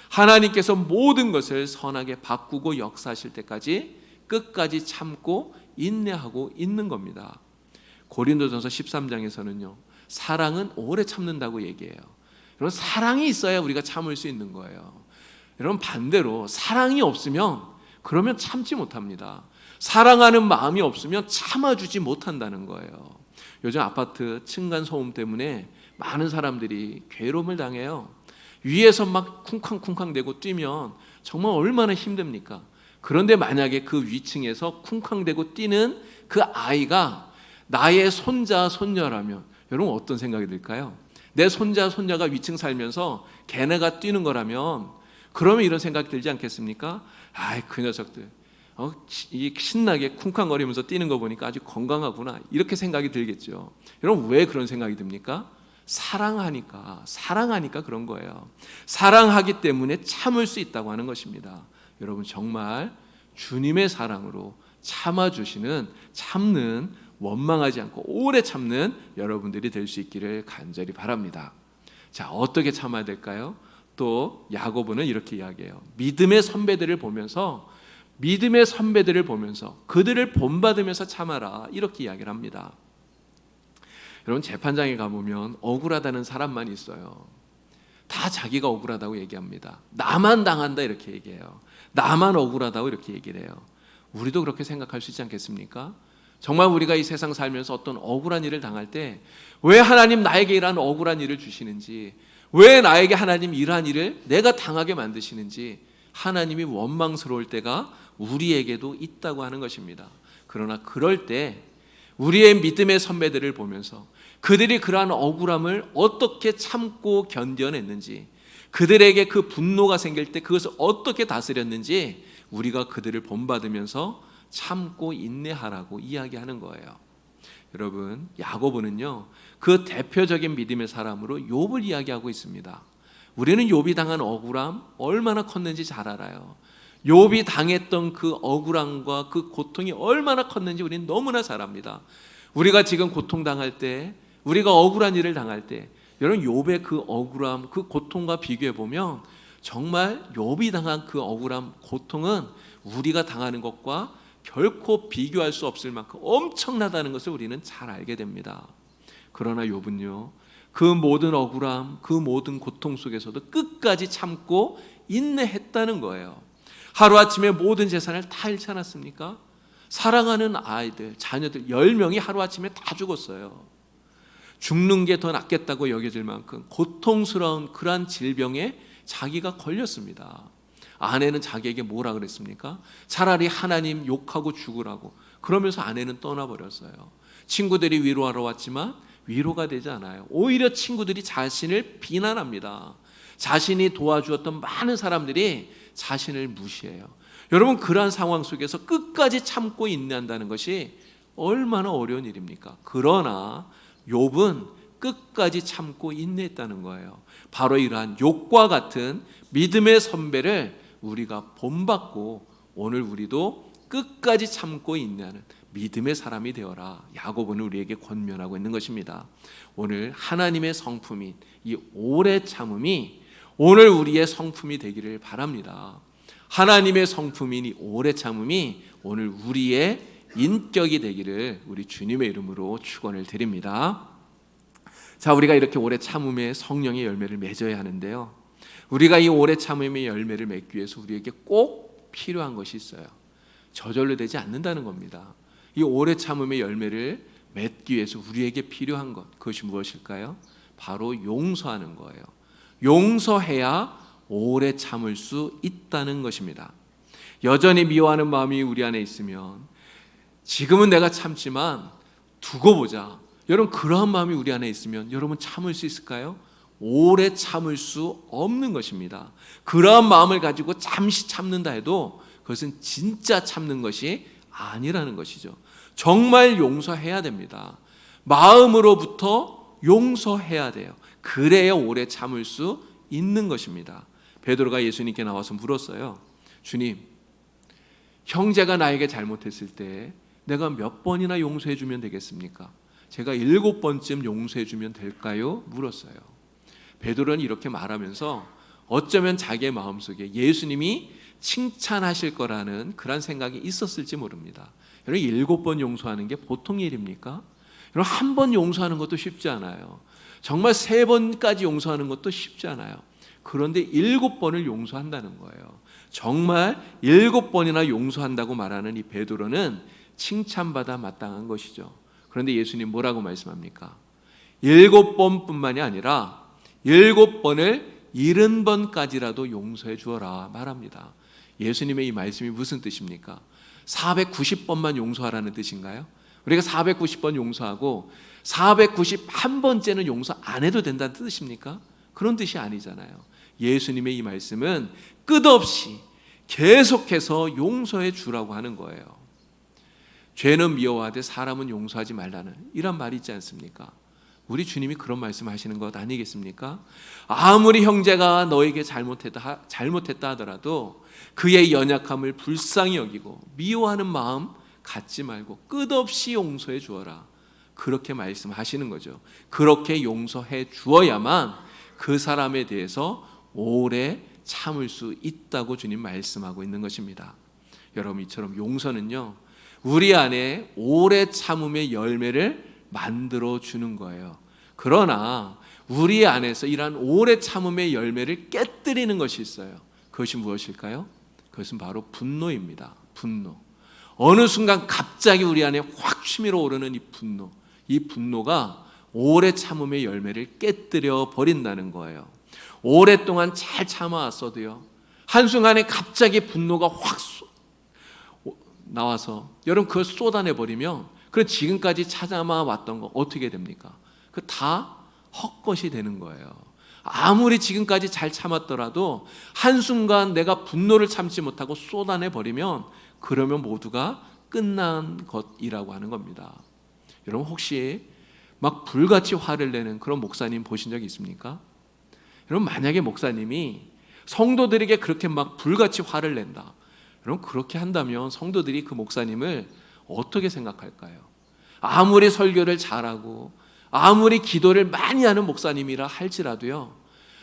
A: 하나님께서 모든 것을 선하게 바꾸고 역사하실 때까지 끝까지 참고 인내하고 있는 겁니다. 고린도전서 13장에서는요 사랑은 오래 참는다고 얘기해요. 여러분 사랑이 있어야 우리가 참을 수 있는 거예요. 여러분 반대로 사랑이 없으면 그러면 참지 못합니다. 사랑하는 마음이 없으면 참아주지 못한다는 거예요. 요즘 아파트 층간소음 때문에 많은 사람들이 괴로움을 당해요. 위에서 막 쿵쾅쿵쾅대고 뛰면 정말 얼마나 힘듭니까? 그런데 만약에 그 위층에서 쿵쾅대고 뛰는 그 아이가 나의 손자, 손녀라면 여러분 어떤 생각이 들까요? 내 손자, 손녀가 위층 살면서 걔네가 뛰는 거라면 그러면 이런 생각이 들지 않겠습니까? 그 녀석들 신나게 쿵쾅거리면서 뛰는 거 보니까 아주 건강하구나 이렇게 생각이 들겠죠. 여러분 왜 그런 생각이 듭니까? 사랑하니까 그런 거예요. 사랑하기 때문에 참을 수 있다고 하는 것입니다. 여러분 정말 주님의 사랑으로 참아주시는 참는 원망하지 않고 오래 참는 여러분들이 될 수 있기를 간절히 바랍니다. 자, 어떻게 참아야 될까요? 또 야고보는 이렇게 이야기해요. 믿음의 선배들을 보면서 그들을 본받으면서 참아라 이렇게 이야기를 합니다. 여러분 재판장에 가보면 억울하다는 사람만 있어요. 다 자기가 억울하다고 얘기합니다. 나만 당한다 이렇게 얘기해요. 나만 억울하다고 이렇게 얘기를 해요. 우리도 그렇게 생각할 수 있지 않겠습니까? 정말 우리가 이 세상 살면서 어떤 억울한 일을 당할 때 왜 하나님 나에게 이러한 억울한 일을 주시는지, 왜 나에게 하나님 이러한 일을 내가 당하게 만드시는지 하나님이 원망스러울 때가 우리에게도 있다고 하는 것입니다. 그러나 그럴 때 우리의 믿음의 선배들을 보면서 그들이 그러한 억울함을 어떻게 참고 견뎌냈는지, 그들에게 그 분노가 생길 때 그것을 어떻게 다스렸는지 우리가 그들을 본받으면서 참고 인내하라고 이야기하는 거예요. 여러분, 야고보는요 그 대표적인 믿음의 사람으로 욥을 이야기하고 있습니다. 우리는 욥이 당한 억울함 얼마나 컸는지 잘 알아요. 욥이 당했던 그 억울함과 그 고통이 얼마나 컸는지 우리는 너무나 잘 압니다. 우리가 지금 고통당할 때, 우리가 억울한 일을 당할 때, 여러분 욥의 그 억울함, 그 고통과 비교해 보면 정말 욥이 당한 그 억울함, 고통은 우리가 당하는 것과 결코 비교할 수 없을 만큼 엄청나다는 것을 우리는 잘 알게 됩니다. 그러나 욥은요 그 모든 억울함, 그 모든 고통 속에서도 끝까지 참고 인내했다는 거예요. 하루아침에 모든 재산을 다 잃지 않았습니까? 사랑하는 아이들, 자녀들 10명이 하루아침에 다 죽었어요. 죽는 게 더 낫겠다고 여겨질 만큼 고통스러운 그러한 질병에 자기가 걸렸습니다. 아내는 자기에게 뭐라 그랬습니까? 차라리 하나님 욕하고 죽으라고. 그러면서 아내는 떠나버렸어요. 친구들이 위로하러 왔지만 위로가 되지 않아요. 오히려 친구들이 자신을 비난합니다. 자신이 도와주었던 많은 사람들이 자신을 무시해요. 여러분, 그러한 상황 속에서 끝까지 참고 인내한다는 것이 얼마나 어려운 일입니까? 그러나 욥은 끝까지 참고 인내했다는 거예요. 바로 이러한 욥과 같은 믿음의 선배를 우리가 본받고 오늘 우리도 끝까지 참고 인내하는 믿음의 사람이 되어라. 야고보는 우리에게 권면하고 있는 것입니다. 오늘 하나님의 성품인 이 오래 참음이 오늘 우리의 성품이 되기를 바랍니다. 하나님의 성품인 이 오래 참음이 오늘 우리의 인격이 되기를 우리 주님의 이름으로 축원을 드립니다. 자, 우리가 이렇게 오래 참음의 성령의 열매를 맺어야 하는데요, 우리가 이 오래 참음의 열매를 맺기 위해서 우리에게 꼭 필요한 것이 있어요. 저절로 되지 않는다는 겁니다. 이 오래 참음의 열매를 맺기 위해서 우리에게 필요한 것, 그것이 무엇일까요? 바로 용서하는 거예요. 용서해야 오래 참을 수 있다는 것입니다. 여전히 미워하는 마음이 우리 안에 있으면 지금은 내가 참지만 두고 보자, 여러분, 그러한 마음이 우리 안에 있으면 여러분 참을 수 있을까요? 오래 참을 수 없는 것입니다. 그러한 마음을 가지고 잠시 참는다 해도 그것은 진짜 참는 것이 아니라는 것이죠. 정말 용서해야 됩니다. 마음으로부터 용서해야 돼요. 그래야 오래 참을 수 있는 것입니다. 베드로가 예수님께 나와서 물었어요. 주님, 형제가 나에게 잘못했을 때 내가 몇 번이나 용서해 주면 되겠습니까? 제가 7번쯤 용서해 주면 될까요? 물었어요. 베드로는 이렇게 말하면서 어쩌면 자기의 마음속에 예수님이 칭찬하실 거라는 그런 생각이 있었을지 모릅니다. 여러분, 7번 용서하는 게 보통 일입니까? 여러분, 한 번 용서하는 것도 쉽지 않아요. 정말 3번까지 용서하는 것도 쉽지 않아요. 그런데 7번을 용서한다는 거예요. 정말 7번이나 용서한다고 말하는 이 베드로는 칭찬받아 마땅한 것이죠. 그런데 예수님 뭐라고 말씀합니까? 7번뿐만이 아니라 7번을 70번까지라도 용서해 주어라 말합니다. 예수님의 이 말씀이 무슨 뜻입니까? 490번만 용서하라는 뜻인가요? 우리가 490번 용서하고 491번째는 용서 안 해도 된다는 뜻입니까? 그런 뜻이 아니잖아요. 예수님의 이 말씀은 끝없이 계속해서 용서해 주라고 하는 거예요. 죄는 미워하되 사람은 용서하지 말라는 이런 말이 있지 않습니까? 우리 주님이 그런 말씀하시는 것 아니겠습니까? 아무리 형제가 너에게 잘못했다 하더라도 그의 연약함을 불쌍히 여기고 미워하는 마음 갖지 말고 끝없이 용서해 주어라. 그렇게 말씀하시는 거죠. 그렇게 용서해 주어야만 그 사람에 대해서 오래 참을 수 있다고 주님 말씀하고 있는 것입니다. 여러분, 이처럼 용서는요, 우리 안에 오래 참음의 열매를 만들어 주는 거예요. 그러나 우리 안에서 이러한 오래 참음의 열매를 깨뜨리는 것이 있어요. 그것이 무엇일까요? 그것은 바로 분노입니다. 분노. 어느 순간 갑자기 우리 안에 확 치밀어 오르는 이 분노. 이 분노가 오래 참음의 열매를 깨뜨려 버린다는 거예요. 오랫동안 잘 참아왔어도요, 한순간에 갑자기 분노가 확 나와서 여러분 그걸 쏟아내버리면 그 지금까지 찾아마 왔던 거 어떻게 됩니까? 그 다 헛것이 되는 거예요. 아무리 지금까지 잘 참았더라도 한순간 내가 분노를 참지 못하고 쏟아내버리면 그러면 모두가 끝난 것이라고 하는 겁니다. 여러분 혹시 막 불같이 화를 내는 그런 목사님 보신 적 있습니까? 여러분 만약에 목사님이 성도들에게 그렇게 막 불같이 화를 낸다, 여러분 그렇게 한다면 성도들이 그 목사님을 어떻게 생각할까요? 아무리 설교를 잘하고 아무리 기도를 많이 하는 목사님이라 할지라도요,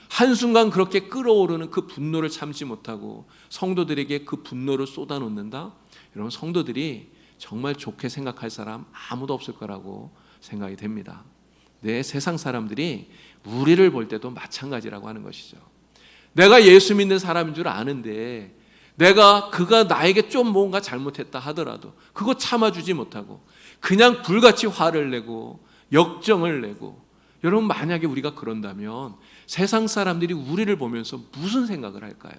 A: 한순간 그렇게 끌어오르는 그 분노를 참지 못하고 성도들에게 그 분노를 쏟아놓는다? 여러분 성도들이 정말 좋게 생각할 사람 아무도 없을 거라고 생각이 됩니다. 네, 세상 사람들이 우리를 볼 때도 마찬가지라고 하는 것이죠. 내가 예수 믿는 사람인 줄 아는데 그가 나에게 좀 뭔가 잘못했다 하더라도 그거 참아주지 못하고 그냥 불같이 화를 내고 역정을 내고, 여러분 만약에 우리가 그런다면 세상 사람들이 우리를 보면서 무슨 생각을 할까요?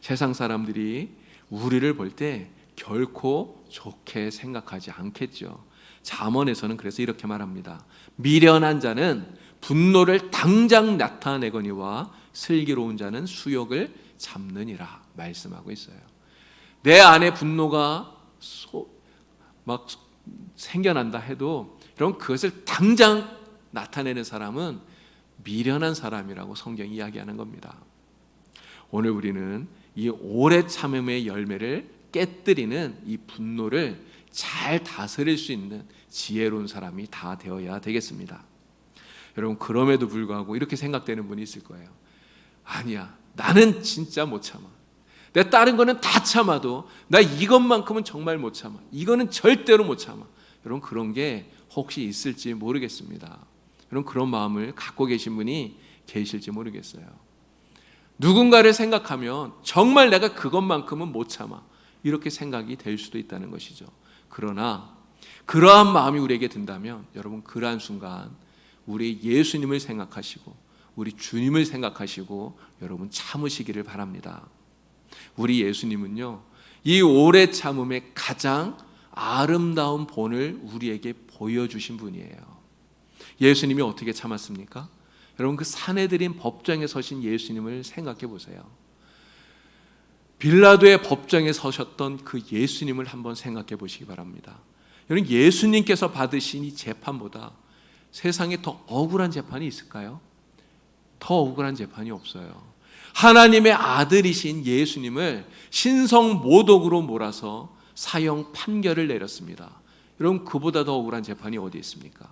A: 세상 사람들이 우리를 볼 때 결코 좋게 생각하지 않겠죠. 잠언에서는 그래서 이렇게 말합니다. 미련한 자는 분노를 당장 나타내거니와 슬기로운 자는 수욕을 잡느니라 말씀하고 있어요. 내 안에 분노가 막 생겨난다 해도 여러분 그것을 당장 나타내는 사람은 미련한 사람이라고 성경이 이야기하는 겁니다. 오늘 우리는 이 오래 참음의 열매를 깨뜨리는 이 분노를 잘 다스릴 수 있는 지혜로운 사람이 다 되어야 되겠습니다. 여러분 그럼에도 불구하고 이렇게 생각되는 분이 있을 거예요. 아니야, 나는 진짜 못 참아. 내 다른 거는 다 참아도 나 이것만큼은 정말 못 참아. 이거는 절대로 못 참아. 여러분 그런 게 혹시 있을지 모르겠습니다. 여러분 그런 마음을 갖고 계신 분이 계실지 모르겠어요. 누군가를 생각하면 정말 내가 그것만큼은 못 참아, 이렇게 생각이 될 수도 있다는 것이죠. 그러나 그러한 마음이 우리에게 든다면 여러분 그러한 순간 우리 예수님을 생각하시고 우리 주님을 생각하시고 여러분 참으시기를 바랍니다. 우리 예수님은요, 이 오래 참음의 가장 아름다운 본을 우리에게 보여주신 분이에요. 예수님이 어떻게 참았습니까? 여러분 그 사내들인 법정에 서신 예수님을 생각해 보세요. 빌라도의 법정에 서셨던 그 예수님을 한번 생각해 보시기 바랍니다. 여러분 예수님께서 받으신 이 재판보다 세상에 더 억울한 재판이 있을까요? 더 억울한 재판이 없어요. 하나님의 아들이신 예수님을 신성 모독으로 몰아서 사형 판결을 내렸습니다. 여러분 그보다 더 억울한 재판이 어디 있습니까?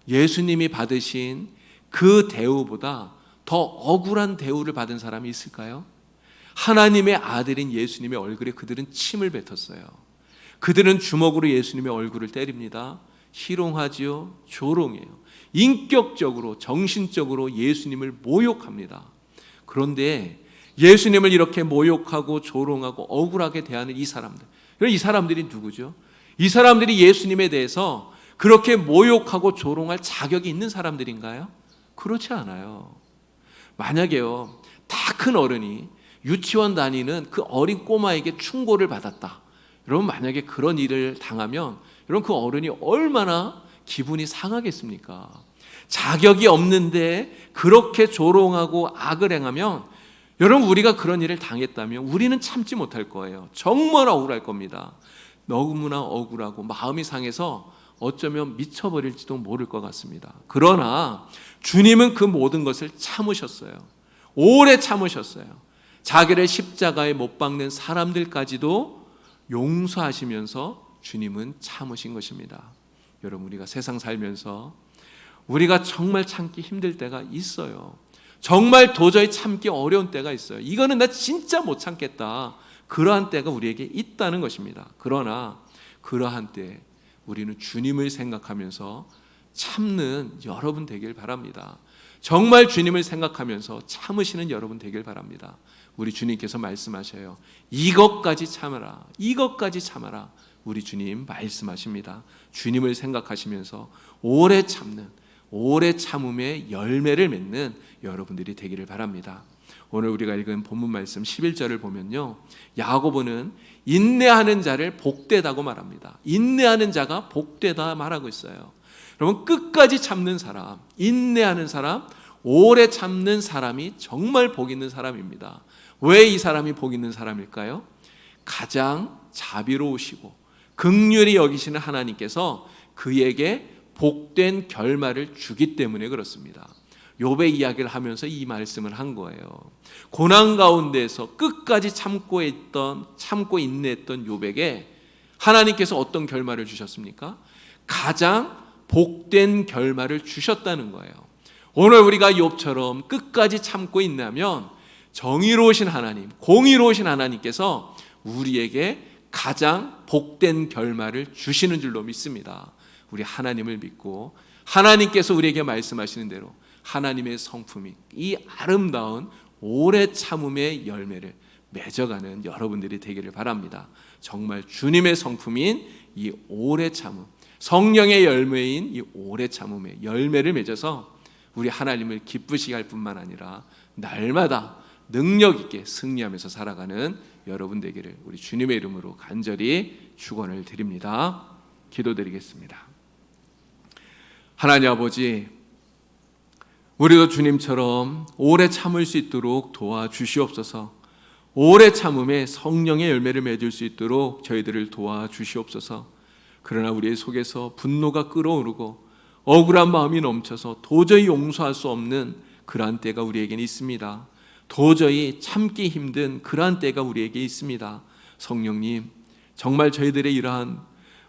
A: 예수님이 받으신 그 대우보다 더 억울한 대우를 받은 사람이 있을까요? 하나님의 아들인 예수님의 얼굴에 그들은 침을 뱉었어요. 그들은 주먹으로 예수님의 얼굴을 때립니다. 희롱하지요, 조롱해요. 인격적으로 정신적으로 예수님을 모욕합니다. 그런데 예수님을 이렇게 모욕하고 조롱하고 억울하게 대하는 이 사람들, 이 사람들이 누구죠? 이 사람들이 예수님에 대해서 그렇게 모욕하고 조롱할 자격이 있는 사람들인가요? 그렇지 않아요. 만약에요, 다 큰 어른이 유치원 다니는 그 어린 꼬마에게 충고를 받았다, 여러분 만약에 그런 일을 당하면 여러분 그 어른이 얼마나 기분이 상하겠습니까? 자격이 없는데 그렇게 조롱하고 악을 행하면 여러분 우리가 그런 일을 당했다면 우리는 참지 못할 거예요. 정말 억울할 겁니다. 너무나 억울하고 마음이 상해서 어쩌면 미쳐버릴지도 모를 것 같습니다. 그러나 주님은 그 모든 것을 참으셨어요. 오래 참으셨어요. 자기를 십자가에 못 박는 사람들까지도 용서하시면서 주님은 참으신 것입니다. 여러분 우리가 세상 살면서 우리가 정말 참기 힘들 때가 있어요. 정말 도저히 참기 어려운 때가 있어요. 이거는 나 진짜 못 참겠다, 그러한 때가 우리에게 있다는 것입니다. 그러나 그러한 때 우리는 주님을 생각하면서 참는 여러분 되길 바랍니다. 정말 주님을 생각하면서 참으시는 여러분 되길 바랍니다. 우리 주님께서 말씀하셔요. 이것까지 참아라, 이것까지 참아라. 우리 주님 말씀하십니다. 주님을 생각하시면서 오래 참는, 오래 참음의 열매를 맺는 여러분들이 되기를 바랍니다. 오늘 우리가 읽은 본문 말씀 11절을 보면요, 야고보는 인내하는 자를 복되다고 말합니다. 인내하는 자가 복되다 말하고 있어요. 여러분 끝까지 참는 사람, 인내하는 사람, 오래 참는 사람이 정말 복 있는 사람입니다. 왜 이 사람이 복 있는 사람일까요? 가장 자비로우시고 긍휼히 여기시는 하나님께서 그에게 복된 결말을 주기 때문에 그렇습니다. 욥의 이야기를 하면서 이 말씀을 한 거예요. 고난 가운데서 끝까지 참고 인내했던 욥에게 하나님께서 어떤 결말을 주셨습니까? 가장 복된 결말을 주셨다는 거예요. 오늘 우리가 욥처럼 끝까지 참고 인내하면 정의로우신 하나님, 공의로우신 하나님께서 우리에게 가장 복된 결말을 주시는 줄로 믿습니다. 우리 하나님을 믿고 하나님께서 우리에게 말씀하시는 대로 하나님의 성품이 이 아름다운 오래 참음의 열매를 맺어가는 여러분들이 되기를 바랍니다. 정말 주님의 성품인 이 오래 참음, 성령의 열매인 이 오래 참음의 열매를 맺어서 우리 하나님을 기쁘시게 할 뿐만 아니라 날마다 능력 있게 승리하면서 살아가는 여러분 되기를 우리 주님의 이름으로 간절히 축원을 드립니다. 기도드리겠습니다. 하나님 아버지, 우리도 주님처럼 오래 참을 수 있도록 도와주시옵소서. 오래 참음에 성령의 열매를 맺을 수 있도록 저희들을 도와주시옵소서. 그러나 우리의 속에서 분노가 끓어오르고 억울한 마음이 넘쳐서 도저히 용서할 수 없는 그러한 때가 우리에게는 있습니다. 도저히 참기 힘든 그러한 때가 우리에게 있습니다. 성령님, 정말 저희들의 이러한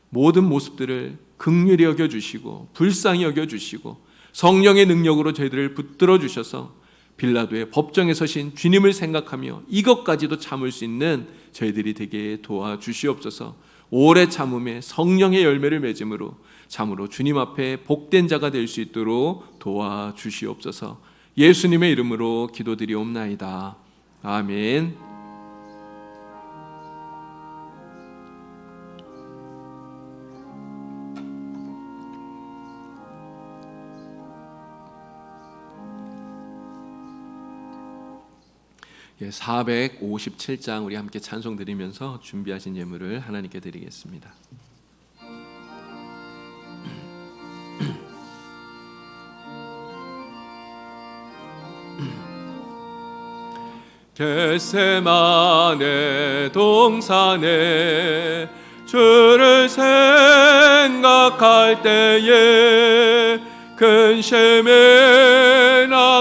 A: 모든 모습들을 긍휼히 여겨주시고 불쌍히 여겨주시고 성령의 능력으로 저희들을 붙들어 주셔서 빌라도의 법정에 서신 주님을 생각하며 이것까지도 참을 수 있는 저희들이 되게 도와주시옵소서. 오래 참음에 성령의 열매를 맺음으로 참으로 주님 앞에 복된 자가 될 수 있도록 도와주시옵소서. 예수님의 이름으로 기도드리옵나이다. 아멘. 예, 457장 우리 함께 찬송 드리면서 준비하신 예물을 하나님께 드리겠습니다. 겟세마네 동산에 주를 생각할 때에 근심이나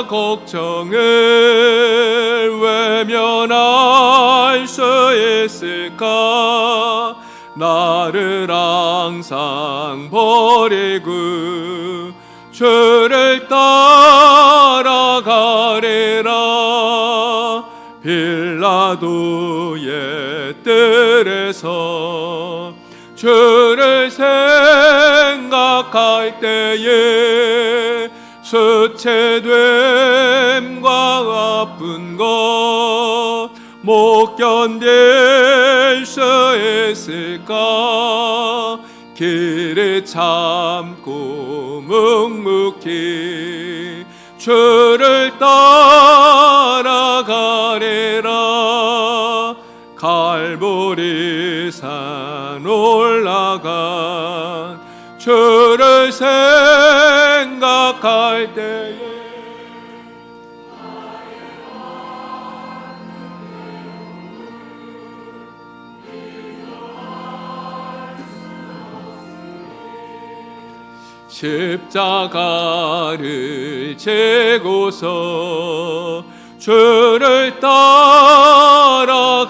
A: 걱정을 외면할 수 있을까? 나를 항상 버리고 주를 따라가리라. 빌라도의 뜰에서 주를 생각할 때에 수치됨과 아픈 것 못 견딜 수 있을까? 길을 참고 묵묵히 주를 따라가리라. 갈보리산 올라간 주를 생각할 때에 십자가를 지고서 주를 따라가리라.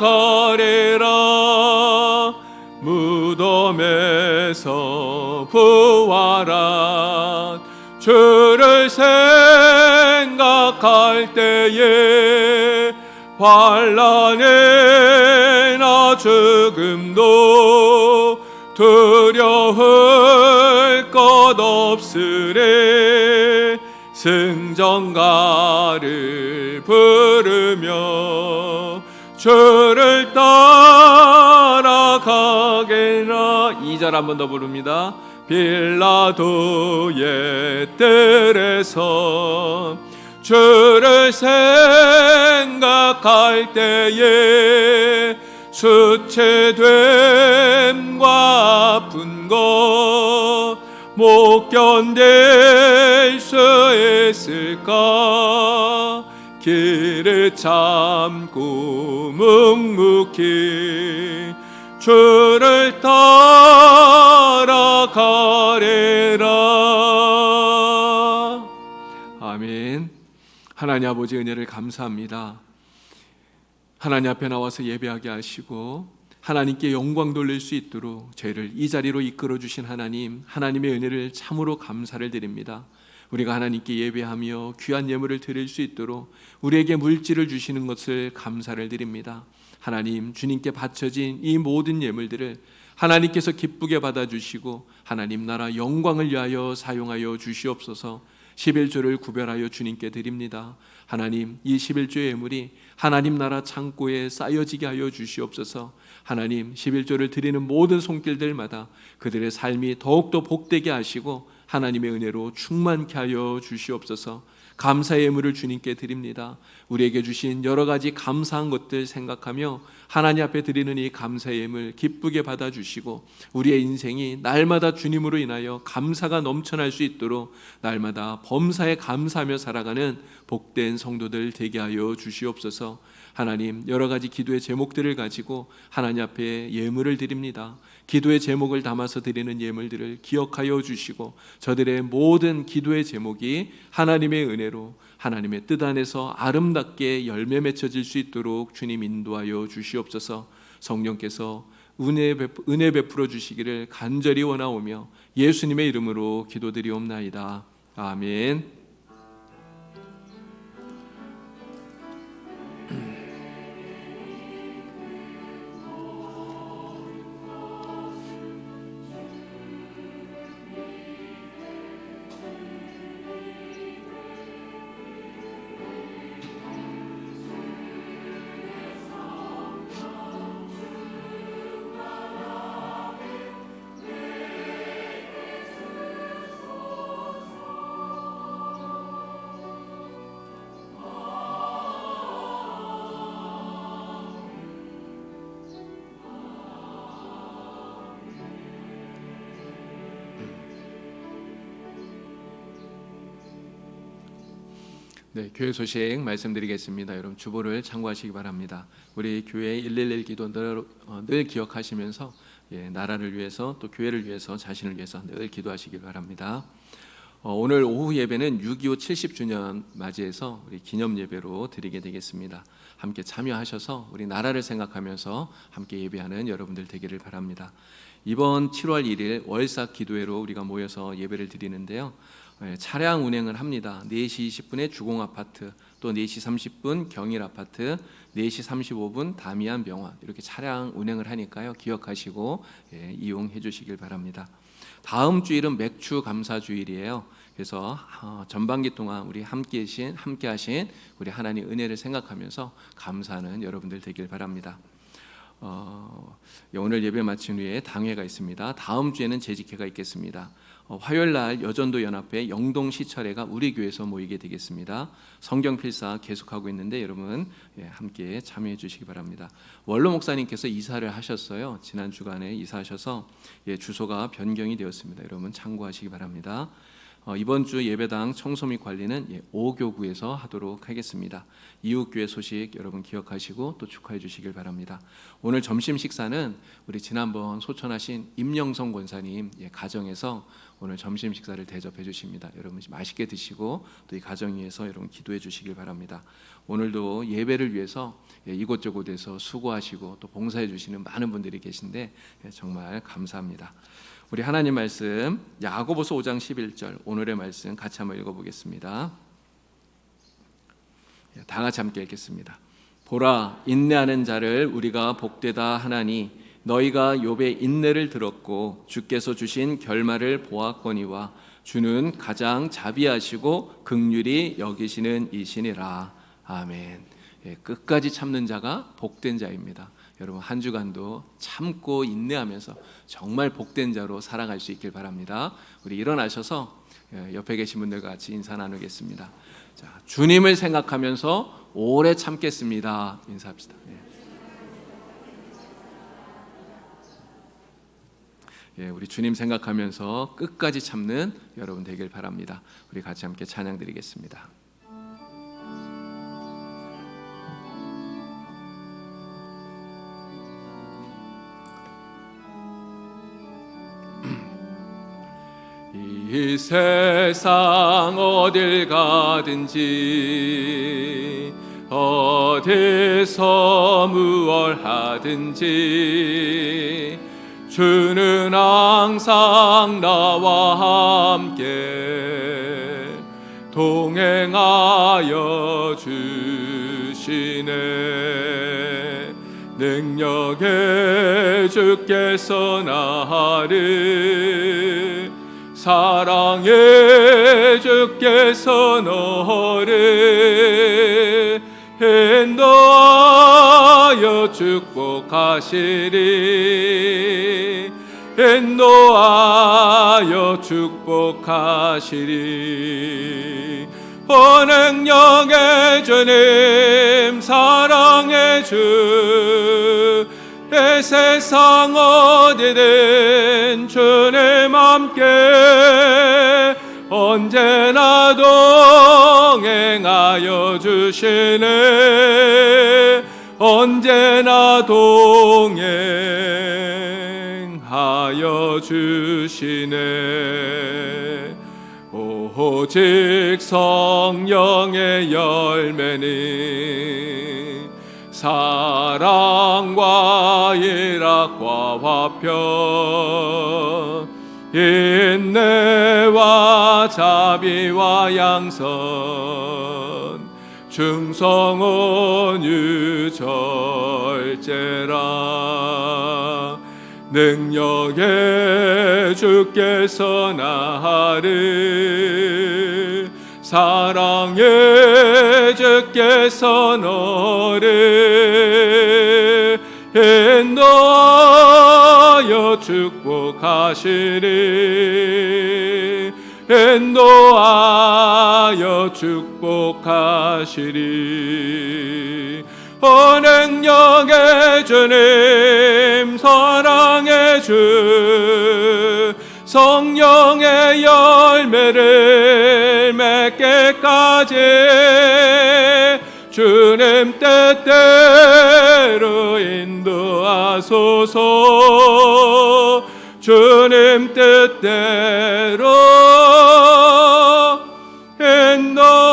A: 무덤에서 부활한 주를 생각할 때에 환난이나 죽음도 두려울 것 없으리. 승전가를 부르며 주를 따라가게나. 2절 한 번 더 부릅니다. 빌라도의 뜰에서 주를 생각할 때에 수치됨과 아픈 것 못 견딜 수 있을까? 길을 참고 묵묵히 주를 따라가리라. 아멘. 하나님 아버지 은혜를 감사합니다. 하나님 앞에 나와서 예배하게 하시고 하나님께 영광 돌릴 수 있도록 저희를 이 자리로 이끌어 주신 하나님, 하나님의 은혜를 참으로 감사를 드립니다. 우리가 하나님께 예배하며 귀한 예물을 드릴 수 있도록 우리에게 물질을 주시는 것을 감사를 드립니다. 하나님, 주님께 바쳐진 이 모든 예물들을 하나님께서 기쁘게 받아주시고 하나님 나라 영광을 위하여 사용하여 주시옵소서. 11조를 구별하여 주님께 드립니다. 하나님, 이 11조의 예물이 하나님 나라 창고에 쌓여지게 하여 주시옵소서. 하나님, 11조를 드리는 모든 손길들마다 그들의 삶이 더욱더 복되게 하시고 하나님의 은혜로 충만케 하여 주시옵소서. 감사의 예물을 주님께 드립니다. 우리에게 주신 여러 가지 감사한 것들 생각하며 하나님 앞에 드리는 이 감사의 예물 기쁘게 받아주시고 우리의 인생이 날마다 주님으로 인하여 감사가 넘쳐날 수 있도록 날마다 범사에 감사하며 살아가는 복된 성도들 되게 하여 주시옵소서. 하나님, 여러 가지 기도의 제목들을 가지고 하나님 앞에 예물을 드립니다. 기도의 제목을 담아서 드리는 예물들을 기억하여 주시고 저들의 모든 기도의 제목이 하나님의 은혜로 하나님의 뜻 안에서 아름답게 열매 맺혀질 수 있도록 주님 인도하여 주시옵소서. 성령께서 은혜 베풀어 주시기를 간절히 원하오며 예수님의 이름으로 기도드리옵나이다. 아멘. 네, 교회 소식 말씀드리겠습니다. 여러분 주보를 참고하시기 바랍니다. 우리 교회 111 기도 늘 기억하시면서 나라를 위해서 또 교회를 위해서 자신을 위해서 늘 기도하시길 바랍니다. 오늘 오후 예배는 6.25 70주년 맞이해서 우리 기념 예배로 드리게 되겠습니다. 함께 참여하셔서 우리 나라를 생각하면서 함께 예배하는 여러분들 되기를 바랍니다. 이번 7월 1일 월삭 기도회로 우리가 모여서 예배를 드리는데요. 차량 운행을 합니다. 4시 20분에 주공아파트, 또 4시 30분 경일아파트, 4시 35분 다미안 병원 이렇게 차량 운행을 하니까요. 기억하시고 이용해 주시길 바랍니다. 다음 주일은 맥주 감사 주일이에요. 그래서 전반기 동안 우리 함께 하신 우리 하나님 은혜를 생각하면서 감사하는 여러분들 되길 바랍니다. 오늘 예배 마친 후에 당회가 있습니다. 다음 주에는 재직회가 있겠습니다. 화요일 날 여전도 연합회 영동시철회가 우리 교회에서 모이게 되겠습니다. 성경 필사 계속하고 있는데 여러분 함께 참여해 주시기 바랍니다. 원로 목사님께서 이사를 하셨어요. 지난 주간에 이사하셔서 주소가 변경이 되었습니다. 여러분 참고하시기 바랍니다. 이번 주 예배당 청소 및 관리는 5교구에서 하도록 하겠습니다. 이웃교회 소식 여러분 기억하시고 또 축하해 주시길 바랍니다. 오늘 점심 식사는 우리 지난번 소천하신 임영성 권사님 가정에서 오늘 점심 식사를 대접해 주십니다. 여러분 맛있게 드시고 또 이 가정 위해서 여러분 기도해 주시길 바랍니다. 오늘도 예배를 위해서 이곳저곳에서 수고하시고 또 봉사해 주시는 많은 분들이 계신데 정말 감사합니다. 우리 하나님 말씀 야고보서 5장 11절 오늘의 말씀 같이 한번 읽어보겠습니다. 다 같이 함께 읽겠습니다. 보라, 인내하는 자를 우리가 복되다 하나니 너희가 욥의 인내를 들었고 주께서 주신 결말을 보았거니와 주는 가장 자비하시고 긍휼히 여기시는 이시니라. 아멘. 끝까지 참는 자가 복된 자입니다. 여러분 한 주간도 참고 인내하면서 정말 복된 자로 살아갈 수 있길 바랍니다. 우리 일어나셔서 옆에 계신 분들과 같이 인사 나누겠습니다. 자, 주님을 생각하면서 오래 참겠습니다. 인사합시다. 우리 주님 생각하면서 끝까지 참는 여러분 되길 바랍니다. 우리 같이 함께 찬양 드리겠습니다. 이 세상 어딜 가든지 어디서 무얼 하든지 주는 항상 나와 함께 동행하여 주시네. 능력의 주께서 나를 사랑의 주께서 너를 인도하여 축복하시리. 인도하여 축복하시리. 능력의 주님 사랑의 주 이 세상 어디든 주님 함께 언제나 동행하여 주시네. 언제나 동행하여 주시네. 오직 성령의 열매는 사랑과 일학과 화평 인내와 자비와 양선 충성은 유절제라. 능력의 주께서 나를 사랑의 주께서 너를 인도하여 축복하시리. 인도하여 축복하시리. 능력의 주님 사랑의 주 성령의 열매를 맺게까지 주님 뜻대로 인도하소서. 주님 뜻대로 인도하소서.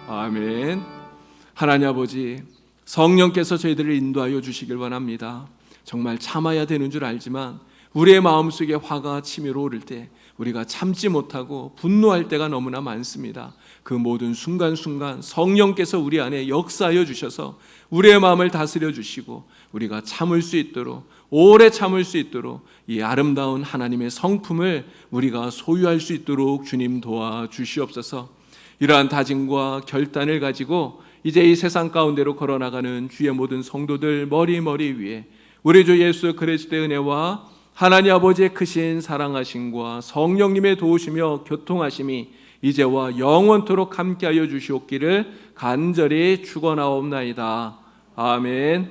A: 아멘. 하나님 아버지, 성령께서 저희들을 인도하여 주시길 원합니다. 정말 참아야 되는 줄 알지만 우리의 마음속에 화가 치밀어 오를 때 우리가 참지 못하고 분노할 때가 너무나 많습니다. 그 모든 순간순간 성령께서 우리 안에 역사하여 주셔서 우리의 마음을 다스려 주시고 우리가 참을 수 있도록, 오래 참을 수 있도록 이 아름다운 하나님의 성품을 우리가 소유할 수 있도록 주님 도와주시옵소서. 이러한 다짐과 결단을 가지고 이제 이 세상 가운데로 걸어나가는 주의 모든 성도들 머리 위에 우리 주 예수 그리스도의 은혜와 하나님 아버지의 크신 사랑하심과 성령님의 도우시며 교통하심이 이제와 영원토록 함께하여 주시옵기를 간절히 축원하옵나이다. 아멘.